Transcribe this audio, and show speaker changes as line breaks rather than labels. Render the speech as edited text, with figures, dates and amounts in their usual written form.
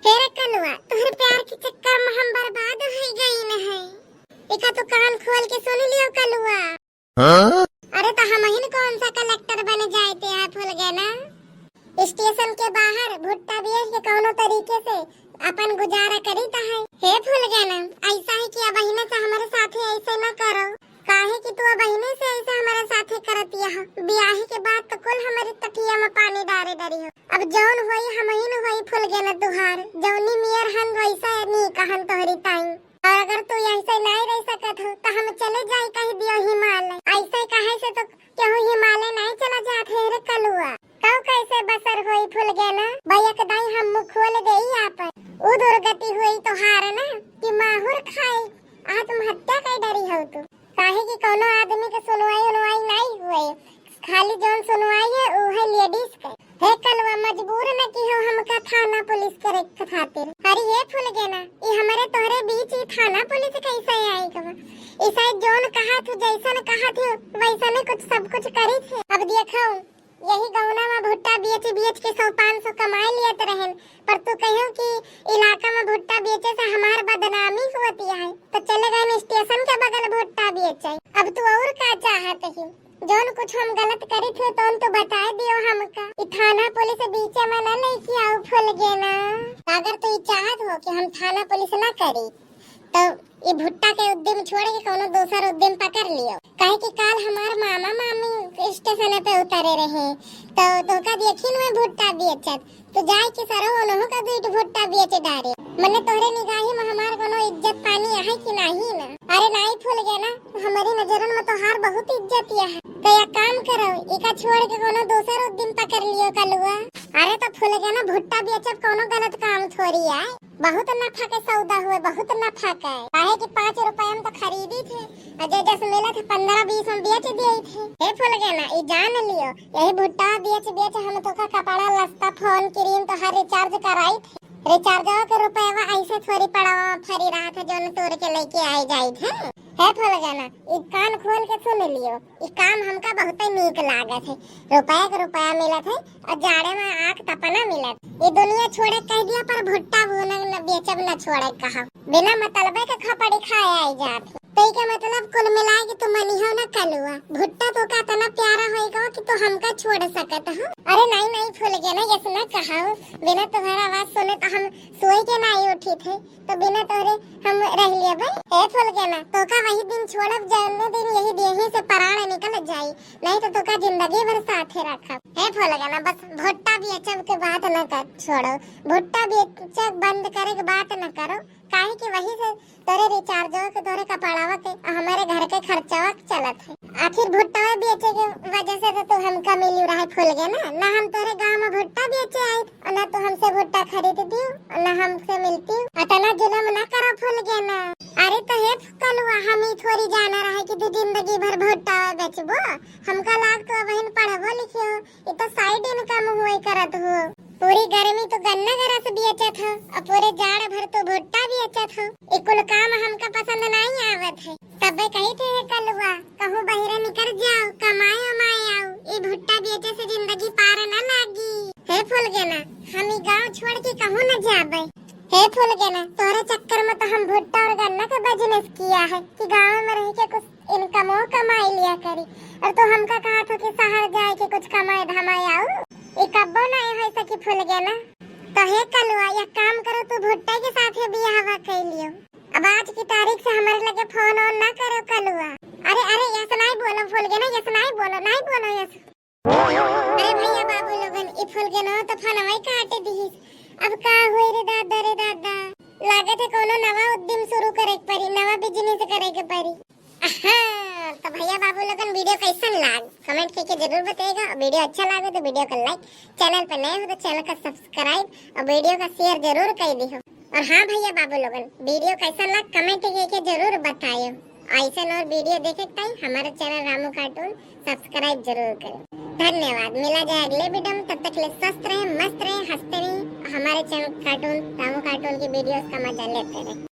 हेरे कलवा तोहरे प्यार के चक्कर में हम बर्बाद हो गई न है। एका तो कान खोल के सुन लियो कलवा। हाँ? अरे तो हम ही कौन सा कलेक्टर बन जाए थे आप भूल गए ना। स्टेशन के बाहर भुट्टा बेच के कौनो तरीके से अपन गुजारा करी ता है। हे भूल गए ना ऐसा ही किया बहिने से हमारे साथे ऐसे न करो। काहे कि तू बहिने से ऐसे हमारे साथे करती है। ब्याह के बाद तो कुल हमारी तकिया में पानी डारे डरी हो। अब जौन होई हम ही न होई फूल गए ना तुहार जौनी मियर हन वैसा नी कहन तोहरी ताई। और अगर तू ऐसे नहीं रह सकत हो तो हम चले जाए कहीं दियो हिमालय। ऐसे कहे से तो केहू हिमालय नहीं चला जात है रे कलुआ। कौ कैसे बसर होई फूल गए ना भैया के दाई हम मुख खोल देई आपन। उ दुर्गति हुई तो हार ना कि माहुर खाई आत्महत्या कर डरी हो तू। काहे कि कोनो आदमी के सुनवाई नहीं हुए खाली जौन सुनवाई है वो है लेडीज के। हे कलवा मजबूर न की हो हमका थाना पुलिस करे खातिर। अरे ये फूल गए ना ये हमारे तोहरे बीच ही थाना पुलिस कैसे आई कब। ऐसा जौन कहा तू जैसन कहा थी वैसा ने कुछ सब कुछ करी थी। अब देखो यही गौना में भुट्टा बेच के 100-500 कमाई लियत रहन। पर तू कहो कि इलाका में भुट्टा बेचे से हमार बदनामी होती है तो चले गए स्टेशन के बगल भुट्टा बेचे। अब तू और का चाहत है जौन कुछ हम गलत करी थे तो बता दियो हमका। थाना पुलिस बीच में न नहीं किया फूल गए ना। अगर तू चाहत हो कि हम थाना पुलिस न करी तो ये भुट्टा के उद्यम छोड़ के कोनो दूसरा उद्यम पकड़ लियो। काहे कि काल हमार मामा मामी स्टेशन पे उतरे रहे तो धोखा देखिन में भुट्टा बेचत तो जाए कि सरो ओनहु का दूट भुट्टा बेच डारे। मने तोहरे निगाही में हमार कोनो इज्जत पानी है कि नहीं ना। अरे नहीं फूल गए ना हमारी नजरन में तो हार बहुत इज्जत है। तो एक काम करो एका छोड़ के कोनो दूसरा उद्यम पकड़ लियो कलुआ। अरे तो फूल गए ना भुट्टा बेचत कोनो गलत काम थोड़ी है। बहुत नफा के सौदा हुए बहुत नफा का है। काहे कि 5 रुपए में तो खरीदी थे अजय जस मिला था 15-20 में बेच दिए थे। हे फूल गए ना ये जान लियो यही भुट्टा बेच हम तो का कपड़ा लस्ता फोन क्रीम तो हर रिचार्ज कराई थे। रिचार्ज के रुपया ऐसे थोड़ी पड़ा फरी रहा था जो तोड़ के लेके आई जाई थे। है फूल गए ना ये कान खोल के सुन लियो ये काम हमका बहुत नीक लागत है। रुपया मिलत है और जाड़े में आँख तपना मिलत। ये दुनिया छोड़े कह दिया पर भुट्टा न बेचब न छोड़े कहा बिना मतलबे के खपड़ी खाए आई जात। तो का मतलब कुल मिलाए कि तू मनी हो न कलुआ भुट्टा तो का तना प्यारा होएगा कि तू हमका छोड़ सकत हो। अरे नहीं फूल गए ना यस न कहा बिना तुम्हारा आवाज सुने तो हम सोई के नहीं उठी थे तो बिना तोरे हम रह लिए भाई। ए फूल गए ना तो का वही दिन छोड़ब जन्म दिन यही देही से प्राण निकल जाई नहीं तो का जिंदगी भर साथे रखब। हे फूल गए ना बस भुट्टा बेचब के बात न कर छोड़ो भुट्टा बेचब बंद करे के बात न करो। काहे कि वही से तोरे रिचार्ज के तोरे कपड़ावा के हमारे घर के खर्चावा चलत है। आखिर भुट्टा बेचे के वजह से तो हमका मिली रहा फूल गए ना हम तोरे गांव में भुट्टा बेचे आए और ना तो हमसे भुट्टा खरीद दियो और ना हमसे मिलती अतना जुलम ना करो फूल गए ना। अरे तो हे कलुआ हम ही थोड़ी जाना रहा कि तू जिंदगी भर भुट्टा बेचबो। हमका लाग तो बहन पढ़बो लिखियो ये तो साइड इनकम हुए करत हो। पूरी गर्मी तो गन्ना गरस बेचत हो और पूरे जाड़ भर तो भुट्टा बेचत हो। ये कुल काम हमका पसंद नहीं आवत है। तबे कही थे कलुआ कहूँ बहिरे निकल जाओ कमाए आओ ये भुट्टा बेचे से जिंदगी पार न लागी। हे फूल गए ना हम गाँव छोड़ के कहूँ न जाबे। हे फूल गए ना तोरे चक्कर में तो हम भुट्टा और गन्ना का बिजनेस किया है कि गाँव में रह के कुछ इनकम कमाई लिया करी। और तो हमका कहा था कि शहर जाए के कुछ कमाए धमाए आओ ये कब्बो नहीं हो सकी फूल गए ना। तो हे कलुआ ये काम करो तू भुट्टे के साथ बियाह कर लियो। अब आज की तारीख से हमारे लगे फोन ऑन ना करो कलुआ। अरे यस नहीं बोलो फूल गए ना यस नहीं बोलो यस। अरे भैया बाबू लोगन ये फूल गए ना तो फोनवा काट दी। अब का होई रे दादा लागत है कोनो नवा उद्यम शुरू करे के पड़ी नवा बिजनेस करे के पड़ी। तो भैया बाबू लोगन वीडियो कैसन लाग कमेंट करके जरूर बताइएगा। वीडियो अच्छा लगे तो वीडियो को लाइक चैनल पर नए हो तो चैनल का सब्सक्राइब और वीडियो का शेयर जरूर कर दियो। और हाँ भैया बाबू लोगन वीडियो कैसा लग कमेंट करके जरूर बताइए। ऐसा और वीडियो देखे हमारे चैनल रामू कार्टून सब्सक्राइब जरूर करें। धन्यवाद मिला जाए अगले वीडियो में तब तक के लिए स्वस्थ रहे मस्त रहे हंसते रहे हमारे चैनल कार्टून रामू कार्टून की वीडियोस का मजा लेते रहे।